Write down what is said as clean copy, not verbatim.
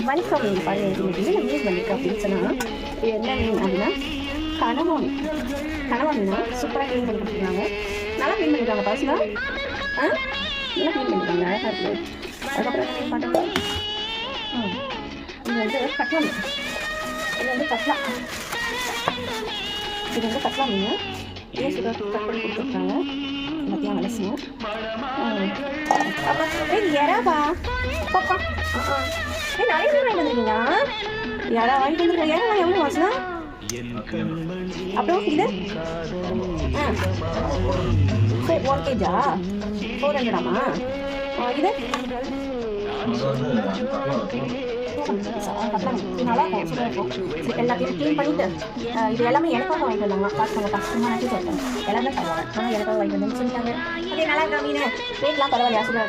வணிகம் மீன் பாருங்க, மீன் வணிகம் அப்படின்னு சொன்னாங்க. இது என்ன மீன் அப்படின்னா கனவா மீன். கனவா மீனா சூப்பராக க்ளீன் பண்ணி கொடுத்துருக்காங்க. நல்லா க்ளீன் பண்ணியிருக்காங்க பாசுனா. நல்லா க்ளீன் பண்ணியிருக்காங்க, அழகாக இருக்குது. அதுக்கப்புறம் என்ன மீன் பண்ணுறாங்க, இது வந்து கட்லா மீன். இது வந்து கட்லா, இது வந்து கட்லா மீன். இதே சூப்பராக கட் பண்ணி கொடுத்துருக்காங்க. எல்லாத்தையும் அலசியும் அப்புறம் எறாவா பாப்பா. நிறைய மீன் வாங்கிட்டு வந்துருக்கீங்க. எறா வாங்கிட்டு வந்துருக்கேன். எறா எவ்வளோ வாசனா? அப்புறம் இது 1 kg 400ஆமா? இது நல்லா இருக்கும், சூப்பராக இருக்கும். எல்லாத்தையும் க்ளீன் பண்ணிவிட்டு இது எல்லாமே எனக்காக வாங்கிட்டு வந்தாங்க. பார்த்துக்கோங்க, கஷ்டமாக சொல்லிட்டேன். எல்லாமே தருவாங்க. ஆனால் எனக்காக வாங்கிட்டு வந்தேன்னு சொல்லிட்டாங்க. அதே நல்லா இருக்கா மீன்? ரேட்லாம் பரவாயில்லையா? சூப்பராக இருக்கா?